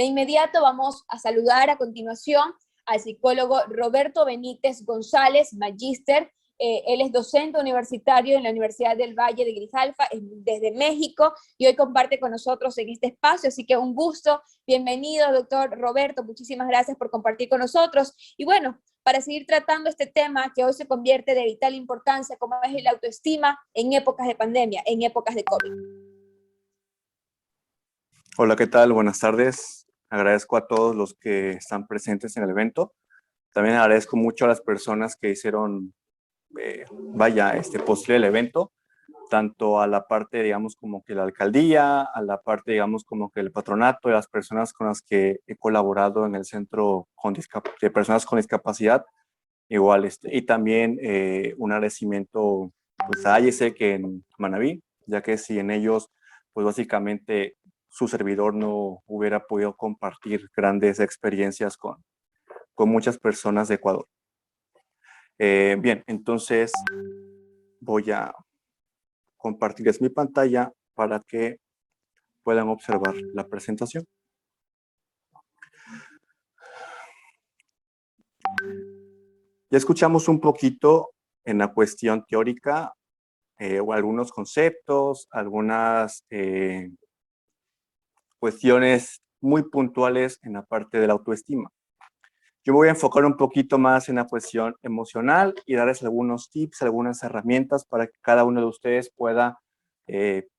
De inmediato vamos a saludar a continuación al psicólogo Roberto Benítez González, magíster. Él es docente universitario en la Universidad del Valle de Grijalva, desde México, y hoy comparte con nosotros en este espacio, así que un gusto. Bienvenido, doctor Roberto, muchísimas gracias por compartir con nosotros. Y bueno, para seguir tratando este tema que hoy se convierte de vital importancia, como es la autoestima en épocas de pandemia, en épocas de COVID. Hola, ¿qué tal? Buenas tardes. Agradezco a todos los que están presentes en el evento. También agradezco mucho a las personas que hicieron, posible el evento, tanto a la parte, digamos, como que la alcaldía, a la parte, digamos, como que el patronato, y las personas con las que he colaborado en el centro de personas con discapacidad, igual, y también un agradecimiento pues, a IESEC en Manabí, ya que sin ellos, pues básicamente su servidor no hubiera podido compartir grandes experiencias con muchas personas de Ecuador. Bien, entonces voy a compartirles mi pantalla para que puedan observar la presentación. Ya escuchamos un poquito en la cuestión teórica o algunos conceptos, algunas cuestiones muy puntuales en la parte de la autoestima. Yo voy a enfocar un poquito más en la cuestión emocional y darles algunos tips, algunas herramientas para que cada uno de ustedes pueda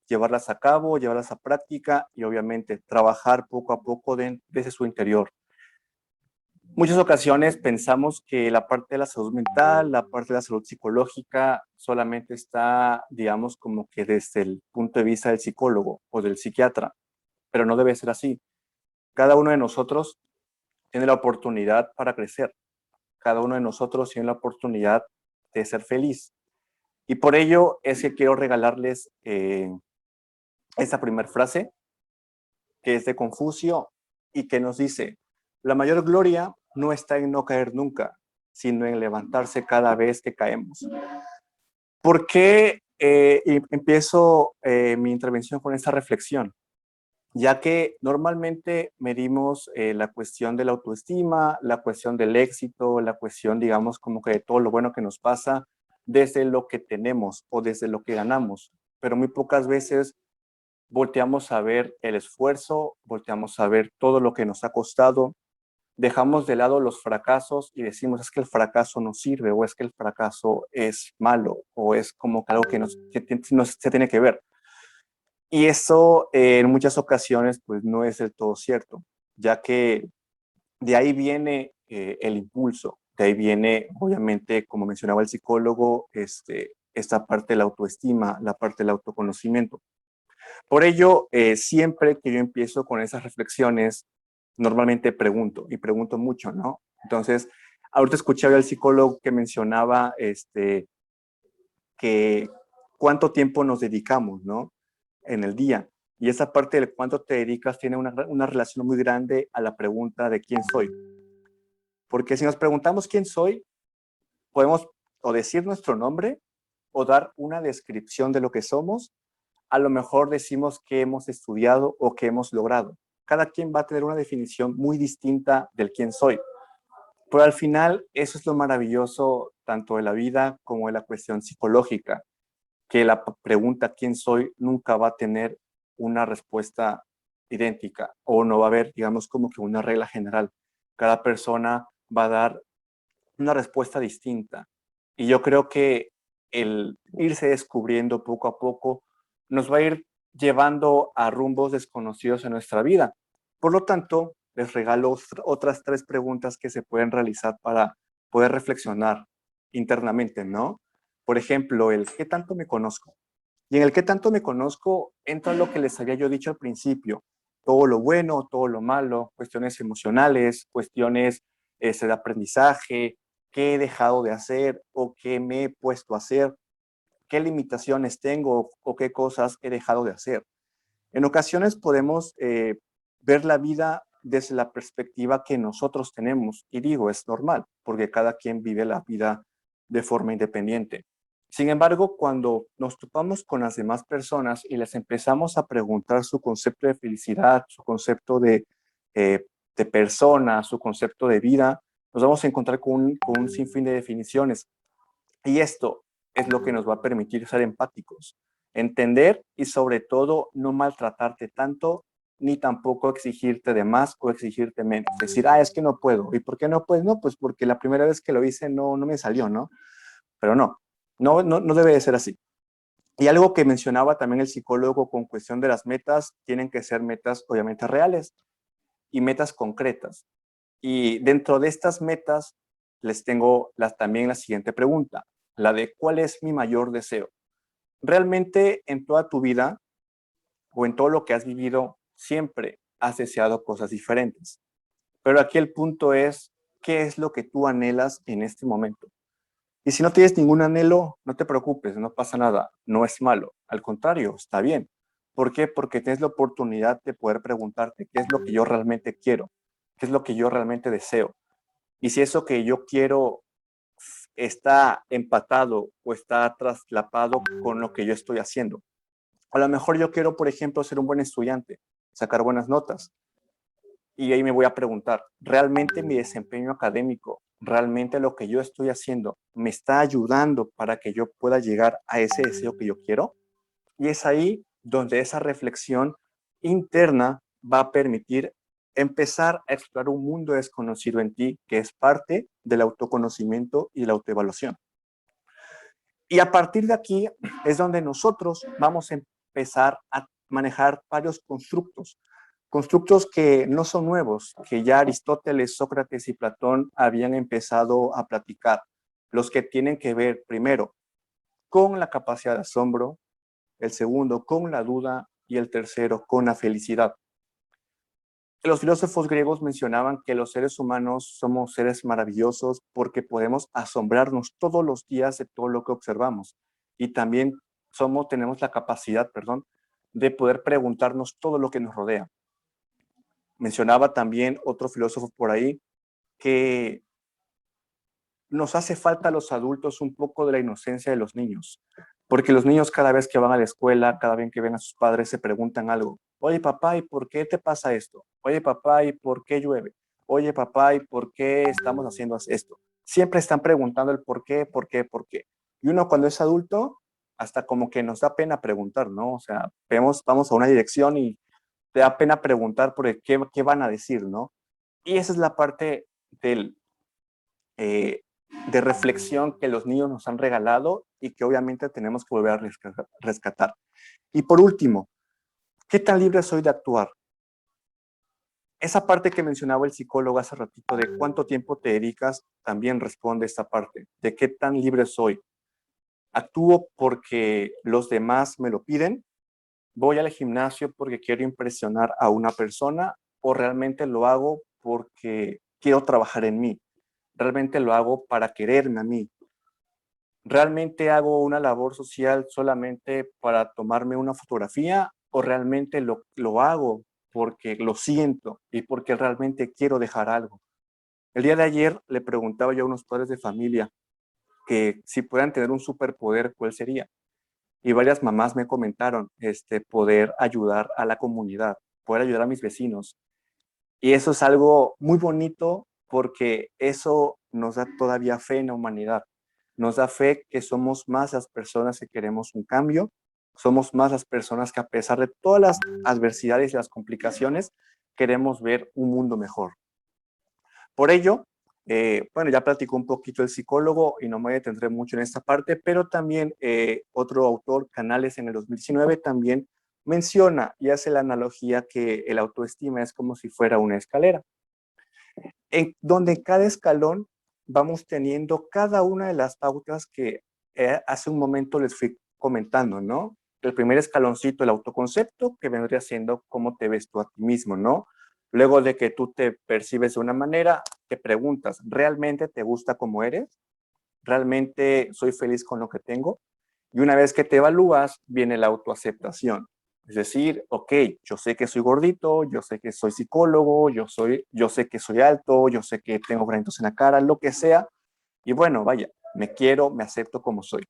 llevarlas a cabo, llevarlas a práctica y obviamente trabajar poco a poco desde su interior. Muchas ocasiones pensamos que la parte de la salud mental, la parte de la salud psicológica solamente está, digamos, como que desde el punto de vista del psicólogo o del psiquiatra, pero no debe ser así. Cada uno de nosotros tiene la oportunidad para crecer. Cada uno de nosotros tiene la oportunidad de ser feliz. Y por ello es que quiero regalarles esta primera frase, que es de Confucio y que nos dice: la mayor gloria no está en no caer nunca, sino en levantarse cada vez que caemos. ¿Por qué empiezo mi intervención con esta reflexión? Ya que normalmente medimos la cuestión de la autoestima, la cuestión del éxito, la cuestión, digamos, como que de todo lo bueno que nos pasa desde lo que tenemos o desde lo que ganamos, pero muy pocas veces volteamos a ver el esfuerzo, volteamos a ver todo lo que nos ha costado, dejamos de lado los fracasos y decimos es que el fracaso no sirve o es que el fracaso es malo o es como que algo que no se tiene que ver. Y eso en muchas ocasiones pues no es del todo cierto, ya que de ahí viene el impulso, de ahí viene obviamente, como mencionaba el psicólogo, esta parte de la autoestima, la parte del autoconocimiento. Por ello, siempre que yo empiezo con esas reflexiones, normalmente pregunto, y pregunto mucho, ¿no? Entonces, ahorita escuchaba al psicólogo que mencionaba que cuánto tiempo nos dedicamos, ¿no? En el día. Y esa parte del cuánto te dedicas tiene una relación muy grande a la pregunta de quién soy. Porque si nos preguntamos quién soy, podemos o decir nuestro nombre o dar una descripción de lo que somos. A lo mejor decimos que hemos estudiado o que hemos logrado. Cada quien va a tener una definición muy distinta del quién soy. Pero al final, eso es lo maravilloso tanto de la vida como de la cuestión psicológica, que la pregunta quién soy nunca va a tener una respuesta idéntica o no va a haber, digamos, como que una regla general. Cada persona va a dar una respuesta distinta. Y yo creo que el irse descubriendo poco a poco nos va a ir llevando a rumbos desconocidos en nuestra vida. Por lo tanto, les regalo otras 3 preguntas que se pueden realizar para poder reflexionar internamente, ¿no? Por ejemplo, el ¿qué tanto me conozco? Y en el ¿qué tanto me conozco? Entra lo que les había yo dicho al principio. Todo lo bueno, todo lo malo, cuestiones emocionales, cuestiones de aprendizaje, qué he dejado de hacer o qué me he puesto a hacer, qué limitaciones tengo o qué cosas he dejado de hacer. En ocasiones podemos ver la vida desde la perspectiva que nosotros tenemos. Y digo, es normal, porque cada quien vive la vida de forma independiente. Sin embargo, cuando nos topamos con las demás personas y les empezamos a preguntar su concepto de felicidad, su concepto de de persona, su concepto de vida, nos vamos a encontrar con un sinfín de definiciones. Y esto es lo que nos va a permitir ser empáticos, entender y sobre todo no maltratarte tanto, ni tampoco exigirte de más o exigirte menos. Decir, es que no puedo. ¿Y por qué no puedes? No, pues porque la primera vez que lo hice no me salió, ¿no? Pero no debe de ser así. Y algo que mencionaba también el psicólogo con cuestión de las metas, tienen que ser metas obviamente reales y metas concretas. Y dentro de estas metas les tengo también la siguiente pregunta, la de ¿cuál es mi mayor deseo? Realmente en toda tu vida o en todo lo que has vivido, siempre has deseado cosas diferentes. Pero aquí el punto es, ¿qué es lo que tú anhelas en este momento? Y si no tienes ningún anhelo, no te preocupes, no pasa nada, no es malo, al contrario, está bien. ¿Por qué? Porque tienes la oportunidad de poder preguntarte qué es lo que yo realmente quiero, qué es lo que yo realmente deseo. Y si eso que yo quiero está empatado o está traslapado con lo que yo estoy haciendo. A lo mejor yo quiero, por ejemplo, ser un buen estudiante, sacar buenas notas. Y ahí me voy a preguntar, ¿realmente mi desempeño académico, realmente lo que yo estoy haciendo, me está ayudando para que yo pueda llegar a ese deseo que yo quiero? Y es ahí donde esa reflexión interna va a permitir empezar a explorar un mundo desconocido en ti, que es parte del autoconocimiento y la autoevaluación. Y a partir de aquí es donde nosotros vamos a empezar a manejar varios constructos que no son nuevos, que ya Aristóteles, Sócrates y Platón habían empezado a platicar. Los que tienen que ver, primero, con la capacidad de asombro, el segundo, con la duda y el tercero, con la felicidad. Los filósofos griegos mencionaban que los seres humanos somos seres maravillosos porque podemos asombrarnos todos los días de todo lo que observamos. Y también tenemos la capacidad, de poder preguntarnos todo lo que nos rodea. Mencionaba también otro filósofo por ahí que nos hace falta a los adultos un poco de la inocencia de los niños, porque los niños cada vez que van a la escuela, cada vez que ven a sus padres, se preguntan algo. Oye, papá, ¿y por qué te pasa esto? Oye, papá, ¿y por qué llueve? Oye, papá, ¿y por qué estamos haciendo esto? Siempre están preguntando el por qué, por qué, por qué. Y uno cuando es adulto, hasta como que nos da pena preguntar, ¿no? O sea, vamos a una dirección y te da pena preguntar por qué van a decir, ¿no? Y esa es la parte del, de reflexión que los niños nos han regalado y que obviamente tenemos que volver a rescatar. Y por último, ¿qué tan libre soy de actuar? Esa parte que mencionaba el psicólogo hace ratito de cuánto tiempo te dedicas, también responde esta parte, de qué tan libre soy. ¿Actúo porque los demás me lo piden? ¿Voy al gimnasio porque quiero impresionar a una persona o realmente lo hago porque quiero trabajar en mí? ¿Realmente lo hago para quererme a mí? ¿Realmente hago una labor social solamente para tomarme una fotografía o realmente lo hago porque lo siento y porque realmente quiero dejar algo? El día de ayer le preguntaba yo a unos padres de familia que si pudieran tener un superpoder, ¿cuál sería? Y varias mamás me comentaron, poder ayudar a la comunidad, poder ayudar a mis vecinos. Y eso es algo muy bonito porque eso nos da todavía fe en la humanidad. Nos da fe que somos más las personas que queremos un cambio, somos más las personas que a pesar de todas las adversidades y las complicaciones, queremos ver un mundo mejor. Por ello, ya platicó un poquito el psicólogo y no me detendré mucho en esta parte, pero también otro autor, Canales, en el 2019, también menciona y hace la analogía que el autoestima es como si fuera una escalera, en donde en cada escalón vamos teniendo cada una de las pautas que hace un momento les fui comentando, ¿no? El primer escaloncito, el autoconcepto, que vendría siendo cómo te ves tú a ti mismo, ¿no? Luego de que tú te percibes de una manera, te preguntas, ¿realmente te gusta como eres? ¿Realmente soy feliz con lo que tengo? Y una vez que te evalúas, viene la autoaceptación. Es decir, ok, yo sé que soy gordito, yo sé que soy psicólogo, yo sé que soy alto, yo sé que tengo granitos en la cara, lo que sea. Y bueno, vaya, me quiero, me acepto como soy.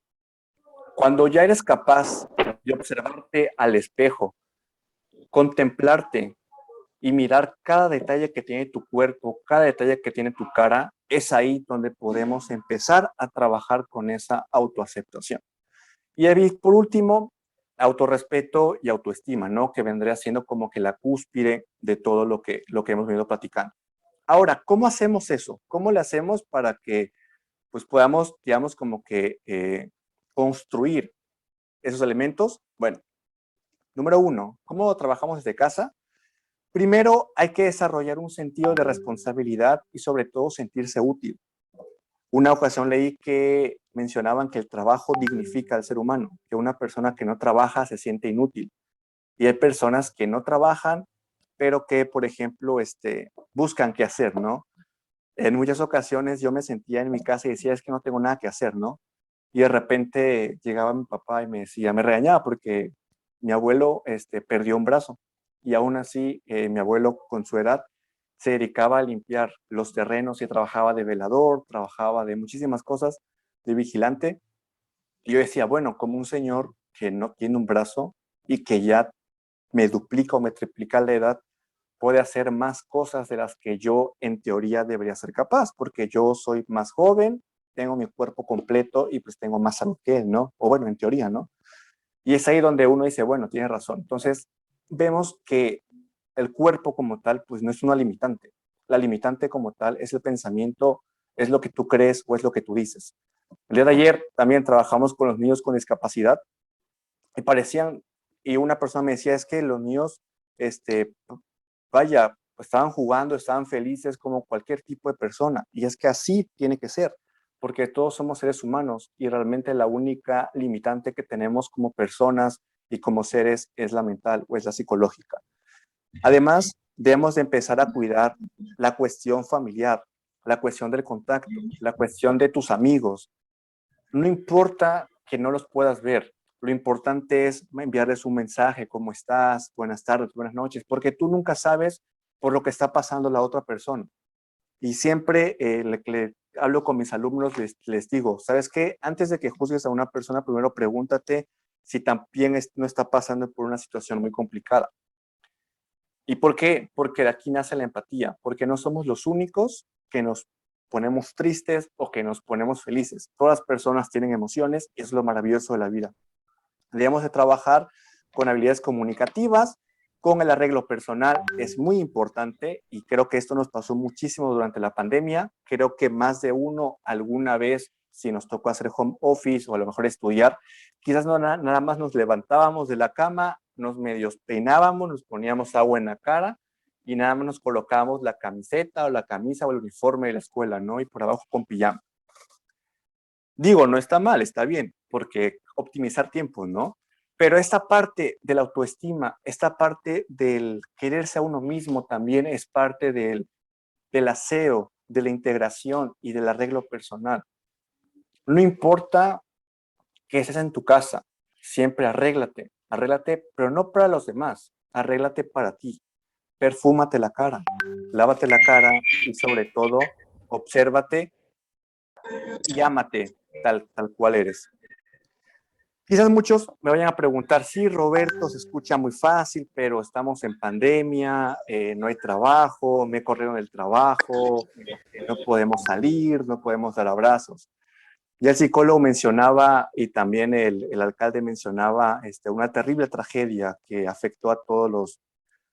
Cuando ya eres capaz de observarte al espejo, contemplarte y mirar cada detalle que tiene tu cuerpo, cada detalle que tiene tu cara, es ahí donde podemos empezar a trabajar con esa autoaceptación. Y por último, autorrespeto y autoestima, ¿no? Que vendría siendo como que la cúspide de todo lo que hemos venido platicando. Ahora, ¿cómo hacemos eso? ¿Cómo le hacemos para que pues podamos, digamos, como que construir esos elementos? Bueno, número uno, ¿cómo trabajamos desde casa? Primero, hay que desarrollar un sentido de responsabilidad y sobre todo sentirse útil. Una ocasión leí que mencionaban que el trabajo dignifica al ser humano, que una persona que no trabaja se siente inútil. Y hay personas que no trabajan, pero que, por ejemplo, buscan qué hacer, ¿no? En muchas ocasiones yo me sentía en mi casa y decía, es que no tengo nada que hacer, ¿no? Y de repente llegaba mi papá y me decía, me regañaba porque mi abuelo perdió un brazo. Y aún así, mi abuelo con su edad se dedicaba a limpiar los terrenos y trabajaba de velador, trabajaba de muchísimas cosas, de vigilante. Y yo decía, bueno, como un señor que no tiene un brazo y que ya me duplica o me triplica la edad, puede hacer más cosas de las que yo en teoría debería ser capaz, porque yo soy más joven, tengo mi cuerpo completo y pues tengo más salud que él, ¿no? O bueno, en teoría, ¿no? Y es ahí donde uno dice, bueno, tiene razón. Entonces, vemos que el cuerpo como tal, pues no es una limitante. La limitante como tal es el pensamiento, es lo que tú crees o es lo que tú dices. El día de ayer también trabajamos con los niños con discapacidad y parecían, y una persona me decía, es que los niños, vaya, estaban jugando, estaban felices como cualquier tipo de persona. Y es que así tiene que ser, porque todos somos seres humanos y realmente la única limitante que tenemos como personas y como seres es la mental o es la psicológica. Además, debemos de empezar a cuidar la cuestión familiar, la cuestión del contacto, la cuestión de tus amigos. No importa que no los puedas ver, lo importante es enviarles un mensaje, ¿cómo estás? Buenas tardes, buenas noches, porque tú nunca sabes por lo que está pasando la otra persona. Y siempre le hablo con mis alumnos, les digo, ¿sabes qué? Antes de que juzgues a una persona, primero pregúntate si también no está pasando por una situación muy complicada. ¿Y por qué? Porque de aquí nace la empatía, porque no somos los únicos que nos ponemos tristes o que nos ponemos felices. Todas las personas tienen emociones y es lo maravilloso de la vida. Debemos de trabajar con habilidades comunicativas, con el arreglo personal, es muy importante y creo que esto nos pasó muchísimo durante la pandemia. Creo que más de uno alguna vez, si nos tocó hacer home office o a lo mejor estudiar, quizás no, nada más nos levantábamos de la cama, nos medios peinábamos, nos poníamos agua en la cara y nada más nos colocábamos la camiseta o la camisa o el uniforme de la escuela, ¿no? Y por abajo con pijama. Digo, no está mal, está bien, porque optimizar tiempo, ¿no? Pero esta parte de la autoestima, esta parte del quererse a uno mismo también es parte del aseo, de la integración y del arreglo personal. No importa que estés en tu casa, siempre arréglate, pero no para los demás, arréglate para ti. Perfúmate la cara, lávate la cara y sobre todo, obsérvate y ámate tal cual eres. Quizás muchos me vayan a preguntar, sí, Roberto, se escucha muy fácil, pero estamos en pandemia, no hay trabajo, me corrieron del trabajo, no podemos salir, no podemos dar abrazos. Ya el psicólogo mencionaba y también el alcalde mencionaba una terrible tragedia que afectó a todos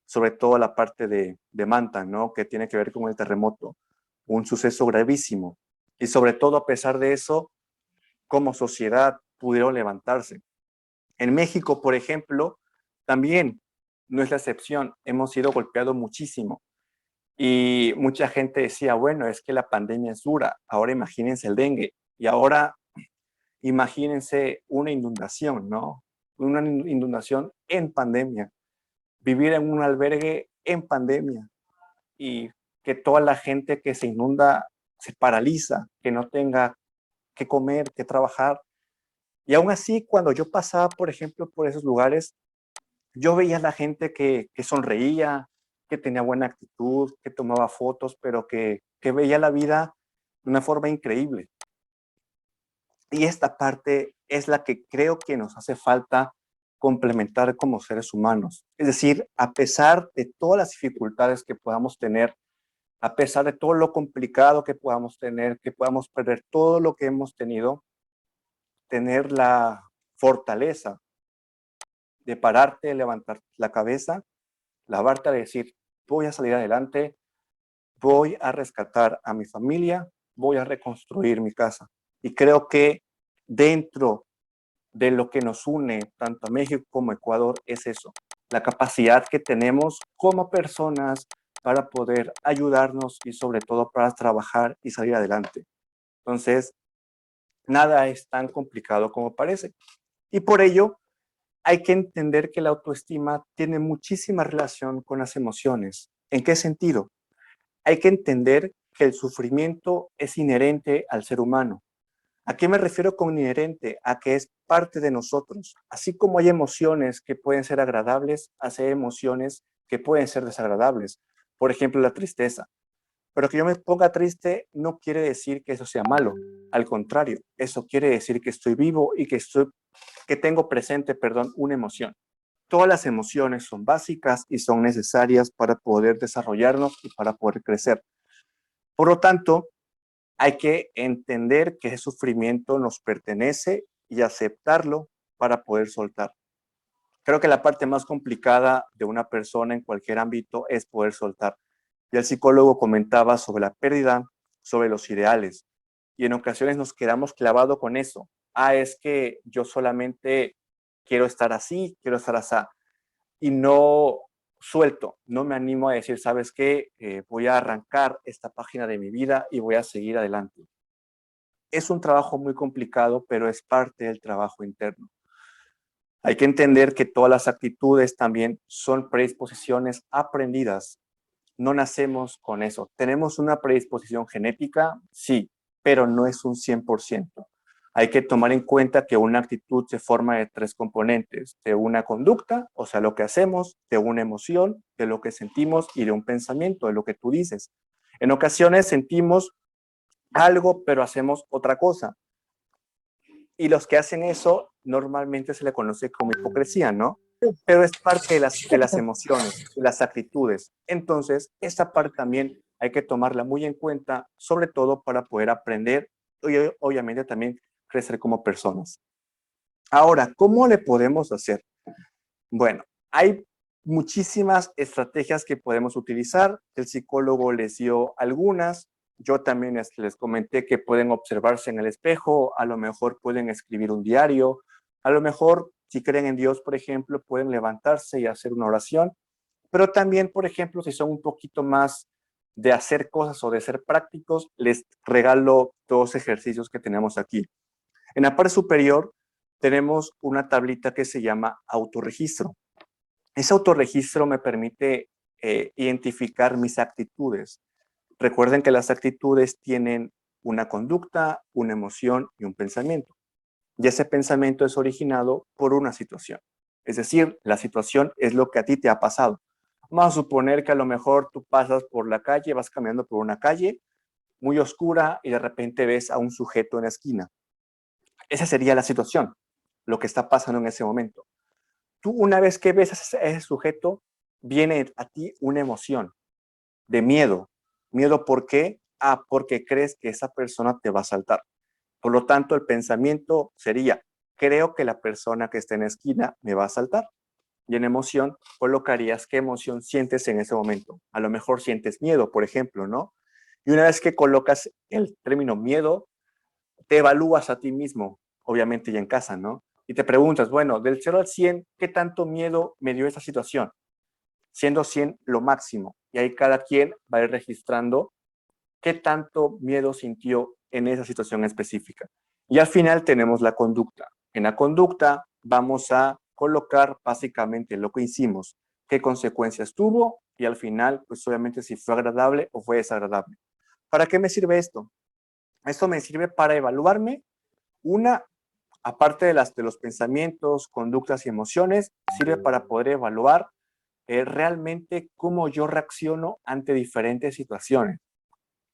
sobre todo la parte de Manta, ¿no? Que tiene que ver con el terremoto, un suceso gravísimo. Y sobre todo a pesar de eso, como sociedad pudieron levantarse. En México, por ejemplo, también no es la excepción. Hemos sido golpeados muchísimo. Y mucha gente decía, bueno, es que la pandemia es dura. Ahora imagínense el dengue. Y ahora imagínense una inundación, ¿no? Una inundación en pandemia. Vivir en un albergue en pandemia. Y que toda la gente que se inunda se paraliza, que no tenga que comer, que trabajar. Y aún así, cuando yo pasaba, por ejemplo, por esos lugares, yo veía a la gente que sonreía, que tenía buena actitud, que tomaba fotos, pero que veía la vida de una forma increíble. Y esta parte es la que creo que nos hace falta complementar como seres humanos. Es decir, a pesar de todas las dificultades que podamos tener, a pesar de todo lo complicado que podamos tener, que podamos perder todo lo que hemos tenido, tener la fortaleza de pararte, levantar la cabeza, lavarte, de decir, voy a salir adelante, voy a rescatar a mi familia, voy a reconstruir mi casa. Y creo que dentro de lo que nos une tanto a México como a Ecuador es eso, la capacidad que tenemos como personas para poder ayudarnos y sobre todo para trabajar y salir adelante. Entonces, nada es tan complicado como parece. Y por ello, hay que entender que la autoestima tiene muchísima relación con las emociones. ¿En qué sentido? Hay que entender que el sufrimiento es inherente al ser humano. ¿A qué me refiero con inherente? A que es parte de nosotros. Así como hay emociones que pueden ser agradables, hay emociones que pueden ser desagradables. Por ejemplo, la tristeza. Pero que yo me ponga triste no quiere decir que eso sea malo. Al contrario, eso quiere decir que estoy vivo y que tengo presente, una emoción. Todas las emociones son básicas y son necesarias para poder desarrollarnos y para poder crecer. Por lo tanto, hay que entender que ese sufrimiento nos pertenece y aceptarlo para poder soltar. Creo que la parte más complicada de una persona en cualquier ámbito es poder soltar. Y el psicólogo comentaba sobre la pérdida, sobre los ideales. Y en ocasiones nos quedamos clavados con eso. Es que yo solamente quiero estar así, quiero estar así. Y no suelto, no me animo a decir, ¿sabes qué? Voy a arrancar esta página de mi vida y voy a seguir adelante. Es un trabajo muy complicado, pero es parte del trabajo interno. Hay que entender que todas las actitudes también son predisposiciones aprendidas. No nacemos con eso. ¿Tenemos una predisposición genética? Sí, pero no es un 100%. Hay que tomar en cuenta que una actitud se forma de 3 componentes, de una conducta, o sea, lo que hacemos, de una emoción, de lo que sentimos y de un pensamiento, de lo que tú dices. En ocasiones sentimos algo, pero hacemos otra cosa. Y los que hacen eso normalmente se le conoce como hipocresía, ¿no? Pero es parte de las emociones, de las actitudes. Entonces, esta parte también hay que tomarla muy en cuenta, sobre todo para poder aprender y obviamente también crecer como personas. Ahora, ¿cómo le podemos hacer? Bueno, hay muchísimas estrategias que podemos utilizar. El psicólogo les dio algunas. Yo también les comenté que pueden observarse en el espejo, a lo mejor pueden escribir un diario, a lo mejor, si creen en Dios, por ejemplo, pueden levantarse y hacer una oración, pero también, por ejemplo, si son un poquito más de hacer cosas o de ser prácticos, les regalo 2 ejercicios que tenemos aquí. En la parte superior tenemos una tablita que se llama autorregistro. Ese autorregistro me permite identificar mis actitudes. Recuerden que las actitudes tienen una conducta, una emoción y un pensamiento. Y ese pensamiento es originado por una situación. Es decir, la situación es lo que a ti te ha pasado. Vamos a suponer que a lo mejor tú pasas por la calle, vas caminando por una calle muy oscura y de repente ves a un sujeto en la esquina. Esa sería la situación, lo que está pasando en ese momento. Tú una vez que ves a ese sujeto, viene a ti una emoción de miedo. ¿Miedo por qué? Porque crees que esa persona te va a asaltar. Por lo tanto, el pensamiento sería, creo que la persona que está en la esquina me va a asaltar. Y en emoción, colocarías qué emoción sientes en ese momento. A lo mejor sientes miedo, por ejemplo, ¿no? Y una vez que colocas el término miedo, te evalúas a ti mismo, obviamente ya en casa, ¿no? Y te preguntas, bueno, del 0 al 100, ¿qué tanto miedo me dio esa situación? Siendo 100 lo máximo. Y ahí cada quien va a ir registrando qué tanto miedo sintió en esa situación específica. Y al final tenemos la conducta. En la conducta vamos a colocar básicamente lo que hicimos, qué consecuencias tuvo y al final, pues obviamente si fue agradable o fue desagradable. ¿Para qué me sirve esto? Esto me sirve para evaluarme. Una, aparte de los pensamientos, conductas y emociones, sirve para poder evaluar realmente cómo yo reacciono ante diferentes situaciones.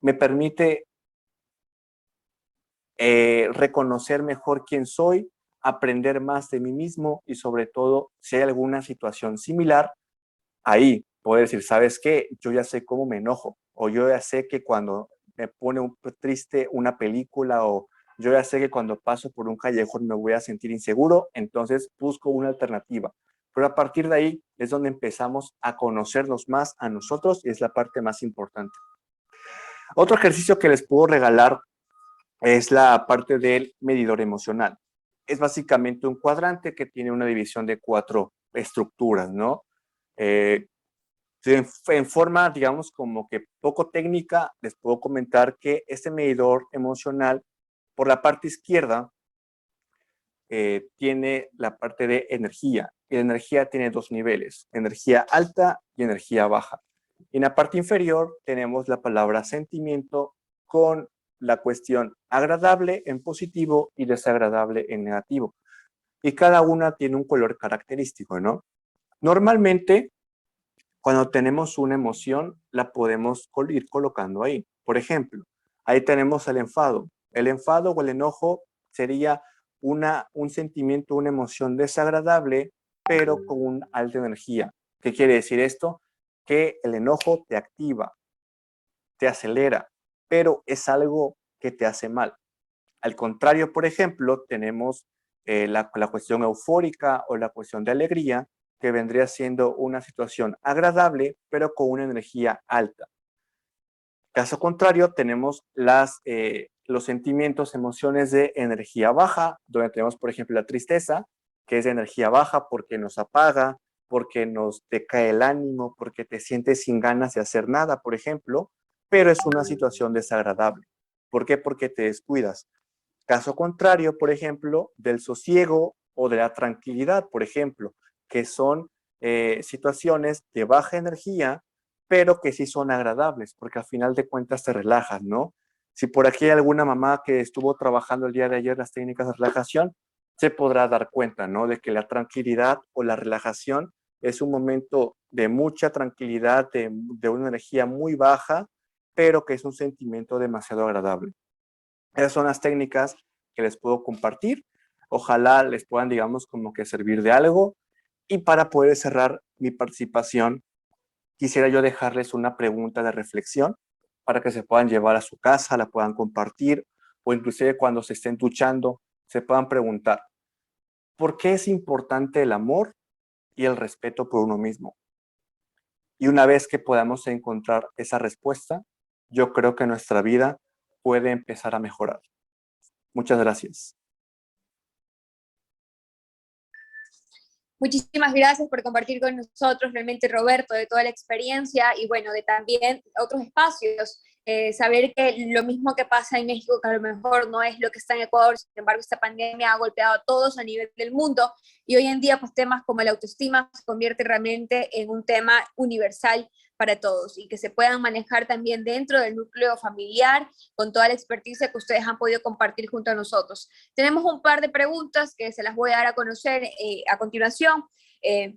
Me permite reconocer mejor quién soy, aprender más de mí mismo y sobre todo, si hay alguna situación similar, ahí poder decir, ¿sabes qué? Yo ya sé cómo me enojo, o yo ya sé que cuando me pone triste una película, o yo ya sé que cuando paso por un callejón me voy a sentir inseguro, entonces busco una alternativa. Pero a partir de ahí es donde empezamos a conocernos más a nosotros y es la parte más importante. Otro ejercicio que les puedo regalar es la parte del medidor emocional. Es básicamente un cuadrante que tiene una división de 4 estructuras, ¿no? En forma, digamos, como que poco técnica, les puedo comentar que este medidor emocional, por la parte izquierda, tiene la parte de energía. Y la energía tiene 2 niveles, energía alta y energía baja. Y en la parte inferior tenemos la palabra sentimiento con la cuestión agradable en positivo y desagradable en negativo. Y cada una tiene un color característico, ¿no? Normalmente, cuando tenemos una emoción, la podemos ir colocando ahí. Por ejemplo, ahí tenemos el enfado. El enfado o el enojo sería un sentimiento, una emoción desagradable, pero con una alta energía. ¿Qué quiere decir esto? Que el enojo te activa, te acelera, pero es algo que te hace mal. Al contrario, por ejemplo, tenemos la cuestión eufórica o la cuestión de alegría, que vendría siendo una situación agradable, pero con una energía alta. Caso contrario, tenemos los sentimientos, emociones de energía baja, donde tenemos, por ejemplo, la tristeza, que es de energía baja porque nos apaga, porque nos decae el ánimo, porque te sientes sin ganas de hacer nada, por ejemplo, pero es una situación desagradable. ¿Por qué? Porque te descuidas. Caso contrario, por ejemplo, del sosiego o de la tranquilidad, por ejemplo, que son situaciones de baja energía, pero que sí son agradables, porque al final de cuentas te relajas, ¿no? Si por aquí hay alguna mamá que estuvo trabajando el día de ayer las técnicas de relajación, se podrá dar cuenta, ¿no? De que la tranquilidad o la relajación es un momento de mucha tranquilidad, de una energía muy baja, pero que es un sentimiento demasiado agradable. Esas son las técnicas que les puedo compartir. Ojalá les puedan, digamos, como que servir de algo. Y para poder cerrar mi participación, quisiera yo dejarles una pregunta de reflexión para que se puedan llevar a su casa, la puedan compartir o inclusive cuando se estén duchando, se puedan preguntar, ¿por qué es importante el amor y el respeto por uno mismo? Y una vez que podamos encontrar esa respuesta, yo creo que nuestra vida puede empezar a mejorar. Muchas gracias. Muchísimas gracias por compartir con nosotros, realmente Roberto, de toda la experiencia y bueno, de también otros espacios. Saber que lo mismo que pasa en México, que a lo mejor no es lo que está en Ecuador, sin embargo esta pandemia ha golpeado a todos a nivel del mundo y hoy en día pues temas como la autoestima se convierte realmente en un tema universal para todos y que se puedan manejar también dentro del núcleo familiar con toda la experticia que ustedes han podido compartir junto a nosotros. Tenemos un par de preguntas que se las voy a dar a conocer a continuación.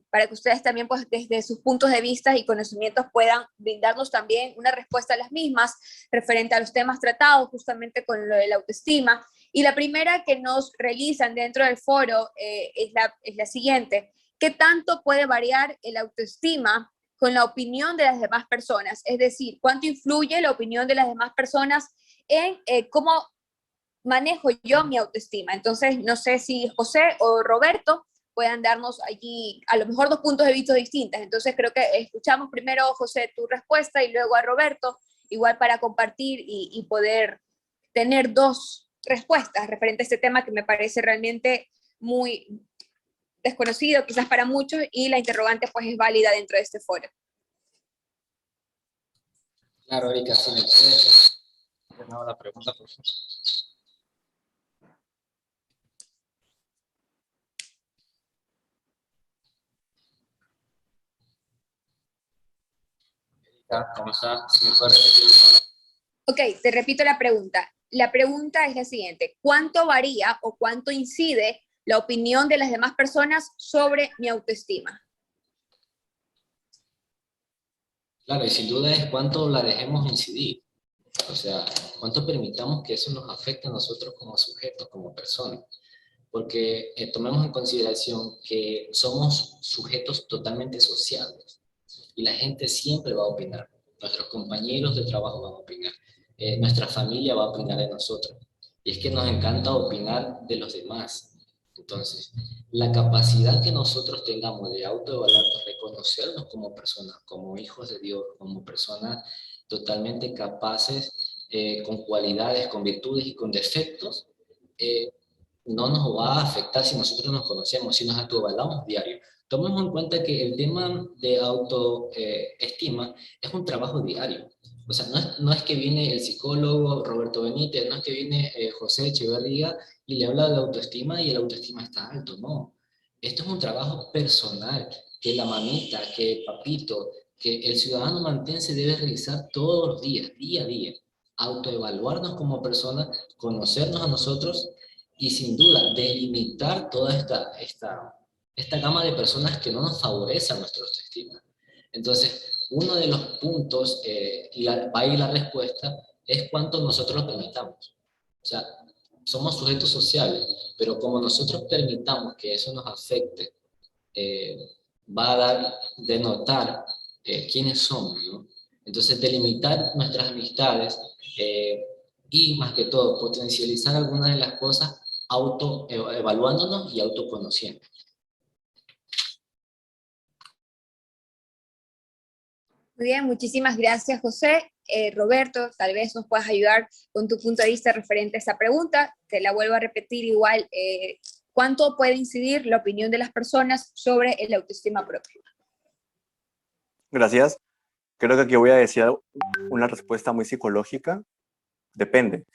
Para que ustedes también, pues, desde sus puntos de vista y conocimientos puedan brindarnos también una respuesta a las mismas referente a los temas tratados justamente con lo de la autoestima. Y la primera que nos realizan dentro del foro es la siguiente. ¿Qué tanto puede variar el autoestima con la opinión de las demás personas? Es decir, ¿cuánto influye la opinión de las demás personas en cómo manejo yo mi autoestima? Entonces, no sé si José o Roberto puedan darnos allí a lo mejor dos puntos de vista distintos. Entonces, creo que escuchamos primero, José, tu respuesta y luego a Roberto, igual para compartir y poder tener dos respuestas referente a este tema que me parece realmente muy desconocido quizás para muchos y la interrogante pues es válida dentro de este foro. Claro, Erika, si me puedes hacer la pregunta, por favor. Erika, ¿cómo estás? Si me puedes repetir. Ok, te repito la pregunta. La pregunta es la siguiente. ¿Cuánto varía o cuánto incide la opinión de las demás personas sobre mi autoestima? Claro, y sin duda es cuánto la dejemos incidir. O sea, cuánto permitamos que eso nos afecte a nosotros como sujetos, como personas. porque tomemos en consideración que somos sujetos totalmente sociales y la gente siempre va a opinar. Nuestros compañeros de trabajo van a opinar, nuestra familia va a opinar de nosotros. Y es que nos encanta opinar de los demás. Entonces, la capacidad que nosotros tengamos de autoevaluarnos, reconocernos como personas, como hijos de Dios, como personas totalmente capaces, con cualidades, con virtudes y con defectos, no nos va a afectar si nosotros nos conocemos, si nos autoevaluamos diario. Tomemos en cuenta que el tema de autoestima es un trabajo diario. O sea, no es que viene el psicólogo Roberto Benítez, no es que viene José Echeverría y le habla de la autoestima y el autoestima está alto, no. Esto es un trabajo personal, que la mamita, que el papito, que el ciudadano mantense debe realizar todos los días, día a día. Autoevaluarnos como personas, conocernos a nosotros y sin duda delimitar toda esta gama de personas que no nos favorecen nuestra autoestima. Entonces, uno de los puntos, va a ir la respuesta, es cuánto nosotros lo permitamos. O sea, somos sujetos sociales, pero como nosotros permitamos que eso nos afecte, va a dar, denotar quiénes somos, ¿no? Entonces, delimitar nuestras amistades y, más que todo, potencializar algunas de las cosas evaluándonos y autoconociendo. Muy bien, muchísimas gracias, José. Roberto, tal vez nos puedas ayudar con tu punto de vista referente a esta pregunta. Te la vuelvo a repetir igual. ¿Cuánto puede incidir la opinión de las personas sobre el autoestima propia? Gracias. Creo que aquí voy a decir una respuesta muy psicológica. Depende.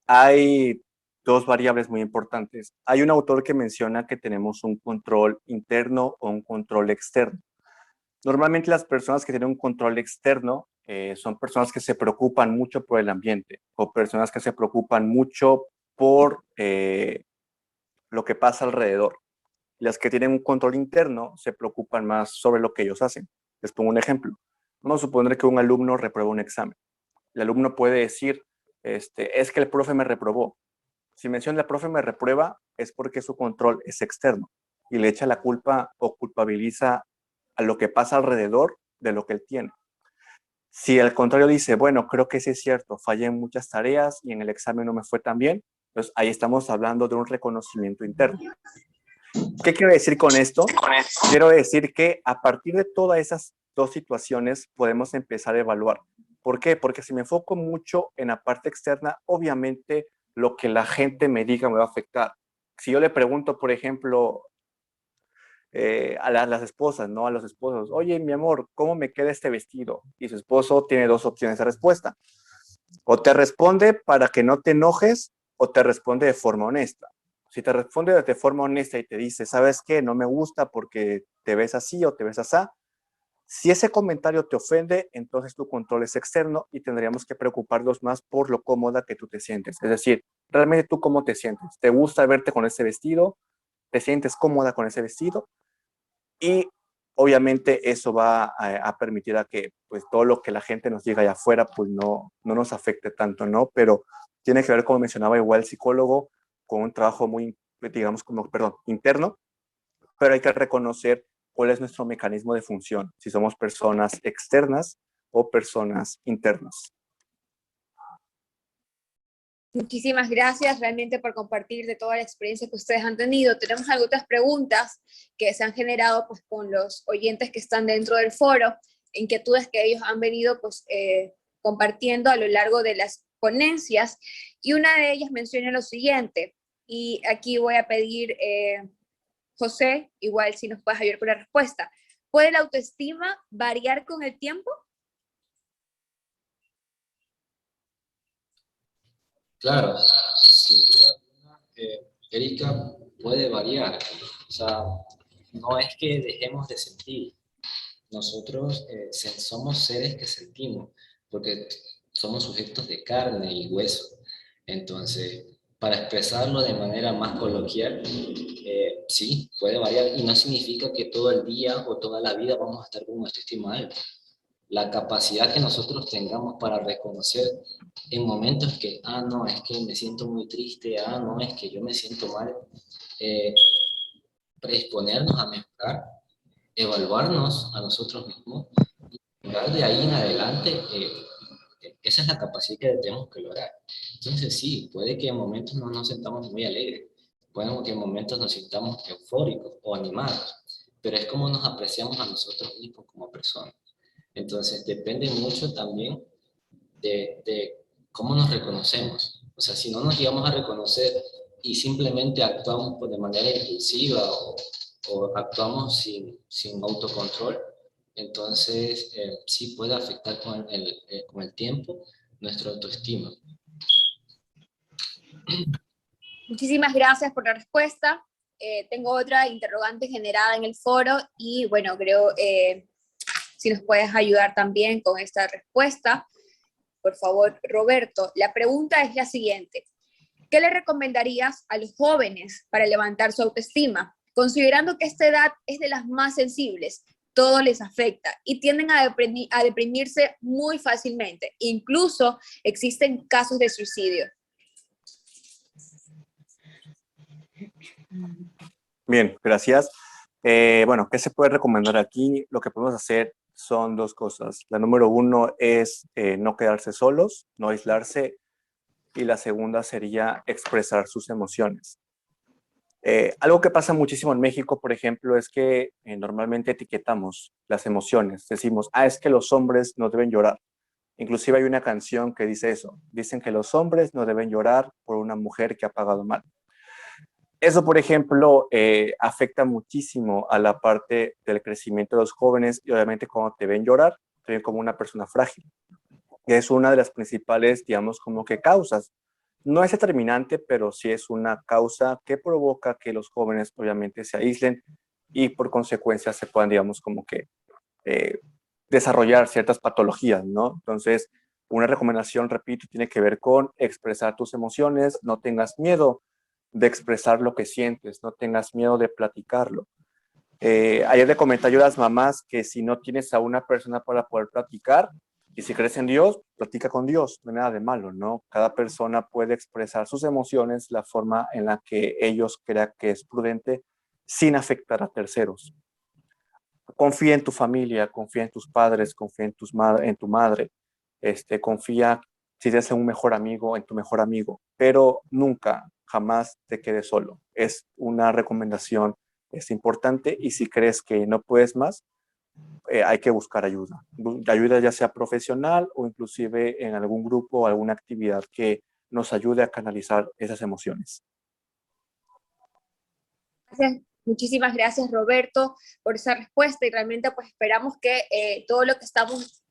Hay dos variables muy importantes. Hay un autor que menciona que tenemos un control interno o un control externo. Normalmente las personas que tienen un control externo son personas que se preocupan mucho por el ambiente o personas que se preocupan mucho por lo que pasa alrededor. Las que tienen un control interno se preocupan más sobre lo que ellos hacen. Les pongo un ejemplo. Vamos a suponer que un alumno reprueba un examen. El alumno puede decir, es que el profe me reprobó. Si menciona el profe me reprueba, es porque su control es externo y le echa la culpa o culpabiliza a lo que pasa alrededor de lo que él tiene. Si al contrario dice, bueno, creo que sí es cierto, fallé en muchas tareas y en el examen no me fue tan bien, pues ahí estamos hablando de un reconocimiento interno. ¿Qué quiero decir con esto? Quiero decir que a partir de todas esas dos situaciones podemos empezar a evaluar. ¿Por qué? Porque si me enfoco mucho en la parte externa, obviamente lo que la gente me diga me va a afectar. Si yo le pregunto, por ejemplo, a las esposas, ¿no? A los esposos, oye, mi amor, ¿cómo me queda este vestido? Y su esposo tiene dos opciones de respuesta. O te responde para que no te enojes o te responde de forma honesta. Si te responde de forma honesta y te dice, ¿sabes qué? No me gusta porque te ves así o te ves así. Si ese comentario te ofende, entonces tu control es externo y tendríamos que preocuparnos más por lo cómoda que tú te sientes. Es decir, realmente tú cómo te sientes. ¿Te gusta verte con ese vestido? ¿Te sientes cómoda con ese vestido? Y obviamente eso va a permitir a que pues todo lo que la gente nos diga allá afuera pues no nos afecte tanto, ¿no? Pero tiene que ver, como mencionaba igual el psicólogo, con un trabajo muy, digamos, interno, pero hay que reconocer cuál es nuestro mecanismo de función, si somos personas externas o personas internas. Muchísimas gracias realmente por compartir de toda la experiencia que ustedes han tenido. Tenemos algunas preguntas que se han generado pues, con los oyentes que están dentro del foro, inquietudes que ellos han venido pues, compartiendo a lo largo de las ponencias, y una de ellas menciona lo siguiente, y aquí voy a pedir, José, igual si nos puedes ayudar con la respuesta. ¿Puede la autoestima variar con el tiempo? Claro, sin duda alguna, Erika, puede variar. O sea, no es que dejemos de sentir. Nosotros somos seres que sentimos, porque somos sujetos de carne y hueso. Entonces, para expresarlo de manera más coloquial, sí, puede variar y no significa que todo el día o toda la vida vamos a estar con una autoestima alta. la capacidad que nosotros tengamos para reconocer en momentos que, no, es que me siento muy triste, no, es que yo me siento mal, predisponernos a mejorar, evaluarnos a nosotros mismos, y de ahí en adelante, esa es la capacidad que tenemos que lograr. Entonces sí, puede que en momentos no nos sentamos muy alegres, puede que en momentos nos sintamos eufóricos o animados, pero es como nos apreciamos a nosotros mismos como personas. Entonces depende mucho también de cómo nos reconocemos. O sea, si no nos llegamos a reconocer y simplemente actuamos de manera impulsiva o actuamos sin autocontrol, entonces sí puede afectar con el tiempo nuestra autoestima. Muchísimas gracias por la respuesta. Tengo otra interrogante generada en el foro y bueno, creo si nos puedes ayudar también con esta respuesta. Por favor, Roberto, la pregunta es la siguiente. ¿Qué le recomendarías a los jóvenes para levantar su autoestima? Considerando que esta edad es de las más sensibles, todo les afecta y tienden a deprimirse muy fácilmente. Incluso existen casos de suicidio. Bien, gracias. Bueno, ¿qué se puede recomendar aquí? Lo que podemos hacer son dos cosas. La número uno es no quedarse solos, no aislarse, y la segunda sería expresar sus emociones. Algo que pasa muchísimo en México, por ejemplo, es que normalmente etiquetamos las emociones. Decimos, es que los hombres no deben llorar. Inclusive hay una canción que dice eso. Dicen que los hombres no deben llorar por una mujer que ha pagado mal. Eso, por ejemplo, afecta muchísimo a la parte del crecimiento de los jóvenes y obviamente cuando te ven llorar, te ven como una persona frágil. Y es una de las principales, digamos, como que causas. No es determinante, pero sí es una causa que provoca que los jóvenes obviamente se aíslen y por consecuencia se puedan, digamos, como que desarrollar ciertas patologías, ¿no? Entonces, una recomendación, repito, tiene que ver con expresar tus emociones, no tengas miedo de expresar lo que sientes, no tengas miedo de platicarlo. Ayer le comenté yo a las mamás que si no tienes a una persona para poder platicar, y si crees en Dios, platica con Dios, no hay nada de malo, ¿no? Cada persona puede expresar sus emociones la forma en la que ellos crean que es prudente sin afectar a terceros. Confía en tu familia, confía en tus padres, confía en tu madre, confía si tienes un mejor amigo, en tu mejor amigo, pero nunca, jamás te quedes solo. Es una recomendación, es importante, y si crees que no puedes más, hay que buscar ayuda. Ayuda ya sea profesional o inclusive en algún grupo o alguna actividad que nos ayude a canalizar esas emociones. Gracias. Muchísimas gracias, Roberto, por esa respuesta y realmente pues esperamos que todo lo que estamos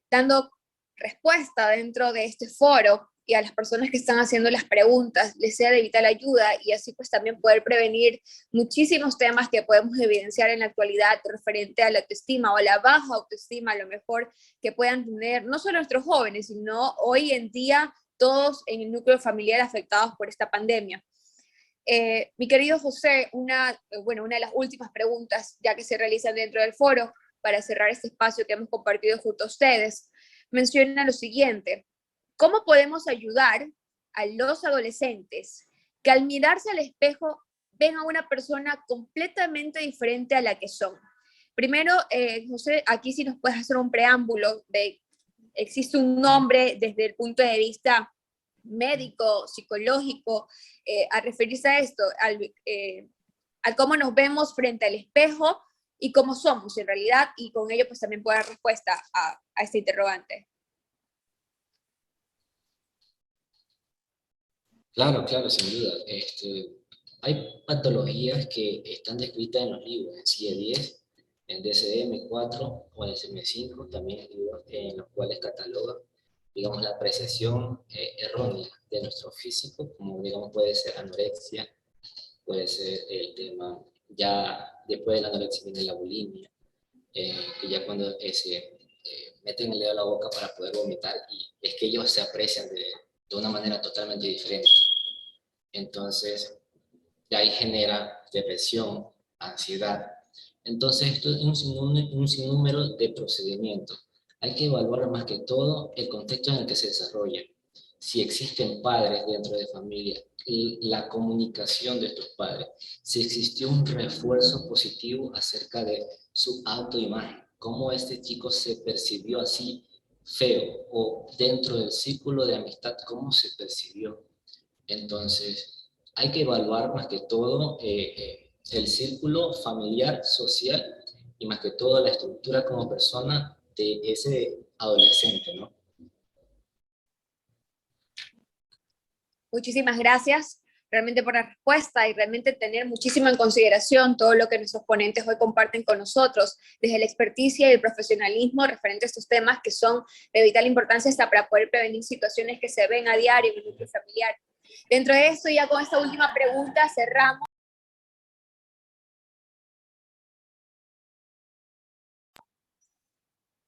dando respuesta dentro de este foro y a las personas que están haciendo las preguntas les sea de vital ayuda y así pues también poder prevenir muchísimos temas que podemos evidenciar en la actualidad referente a la autoestima o a la baja autoestima, a lo mejor que puedan tener no solo nuestros jóvenes, sino hoy en día todos en el núcleo familiar afectados por esta pandemia. Mi querido José, una de las últimas preguntas ya que se realizan dentro del foro para cerrar este espacio que hemos compartido junto a ustedes, menciona lo siguiente: ¿cómo podemos ayudar a los adolescentes que al mirarse al espejo ven a una persona completamente diferente a la que son? Primero, José, aquí sí nos puedes hacer un preámbulo de, existe un nombre desde el punto de vista médico, psicológico, a referirse a esto, al cómo nos vemos frente al espejo y cómo somos en realidad, y con ello pues también puede dar respuesta a este interrogante. Claro, claro, sin duda. Hay patologías que están descritas en los libros, en CIE-10, en DSM-4 o en DSM-5, también hay libros en los cuales catalogan, digamos, la apreciación errónea de nuestro físico, como, digamos, puede ser anorexia, puede ser el tema, ya después de la anorexia viene la bulimia, que ya cuando se meten el dedo a la boca para poder vomitar, y es que ellos se aprecian de una manera totalmente diferente. Entonces, de ahí genera depresión, ansiedad. Entonces, esto es un sinnúmero de procedimientos. Hay que evaluar más que todo el contexto en el que se desarrolla. Si existen padres dentro de familia, y la comunicación de estos padres, si existió un refuerzo positivo acerca de su autoimagen, cómo este chico se percibió así feo, o dentro del círculo de amistad, cómo se percibió. Entonces, hay que evaluar más que todo el círculo familiar, social, y más que todo la estructura como persona de ese adolescente, ¿no? Muchísimas gracias realmente por la respuesta y realmente tener muchísimo en consideración todo lo que nuestros ponentes hoy comparten con nosotros, desde la experticia y el profesionalismo referente a estos temas que son de vital importancia hasta para poder prevenir situaciones que se ven a diario en el núcleo familiar. Dentro de esto, ya con esta última pregunta cerramos.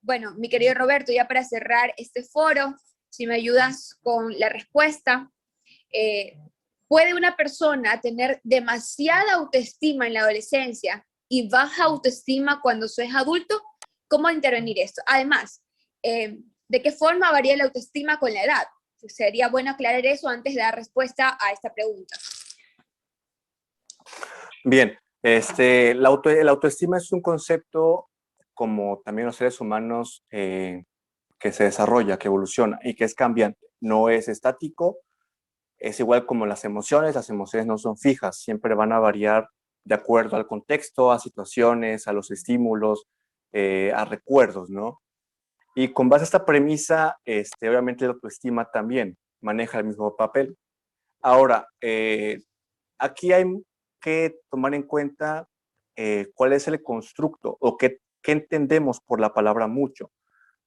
Bueno, mi querido Roberto, ya para cerrar este foro, si me ayudas con la respuesta, ¿puede una persona tener demasiada autoestima en la adolescencia y baja autoestima cuando se es adulto? ¿Cómo intervenir esto? Además, ¿de qué forma varía la autoestima con la edad? Sería bueno aclarar eso antes de dar respuesta a esta pregunta. Bien, la autoestima es un concepto, como también los seres humanos, que se desarrolla, que evoluciona y que es cambiante. No es estático, es igual como las emociones no son fijas, siempre van a variar de acuerdo al contexto, a situaciones, a los estímulos, a recuerdos, ¿no? Y con base a esta premisa, obviamente la autoestima también maneja el mismo papel. Ahora, aquí hay que tomar en cuenta cuál es el constructo o qué entendemos por la palabra mucho,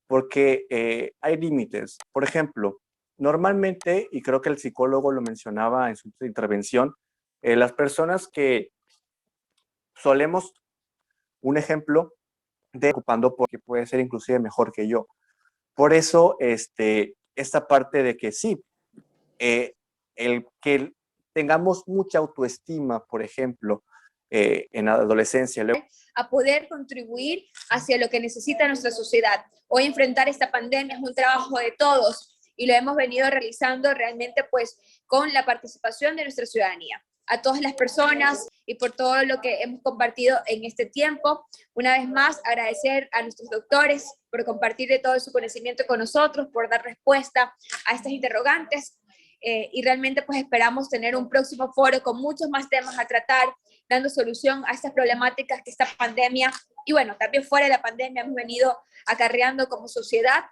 porque hay límites. Por ejemplo, normalmente, y creo que el psicólogo lo mencionaba en su intervención, las personas que solemos, un ejemplo, de ocupando porque puede ser inclusive mejor que yo. Por eso, esta parte de que sí, el que tengamos mucha autoestima, por ejemplo, en la adolescencia. A poder contribuir hacia lo que necesita nuestra sociedad. Hoy enfrentar esta pandemia es un trabajo de todos y lo hemos venido realizando realmente pues con la participación de nuestra ciudadanía. A todas las personas y por todo lo que hemos compartido en este tiempo. Una vez más, agradecer a nuestros doctores por compartir de todo su conocimiento con nosotros, por dar respuesta a estas interrogantes. Y realmente pues esperamos tener un próximo foro con muchos más temas a tratar, dando solución a estas problemáticas que esta pandemia, y bueno, también fuera de la pandemia hemos venido acarreando como sociedad,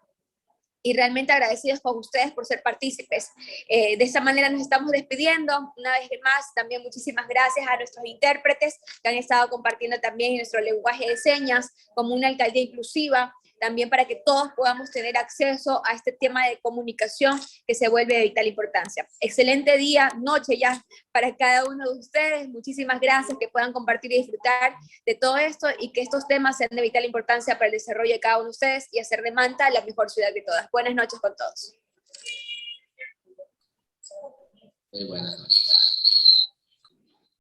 y realmente agradecidos con ustedes por ser partícipes. De esta manera nos estamos despidiendo. Una vez más, también muchísimas gracias a nuestros intérpretes que han estado compartiendo también nuestro lenguaje de señas como una alcaldía inclusiva, también para que todos podamos tener acceso a este tema de comunicación que se vuelve de vital importancia. Excelente día, noche ya para cada uno de ustedes. Muchísimas gracias, que puedan compartir y disfrutar de todo esto y que estos temas sean de vital importancia para el desarrollo de cada uno de ustedes y hacer de Manta la mejor ciudad de todas. Buenas noches con todos. Muy buenas noches.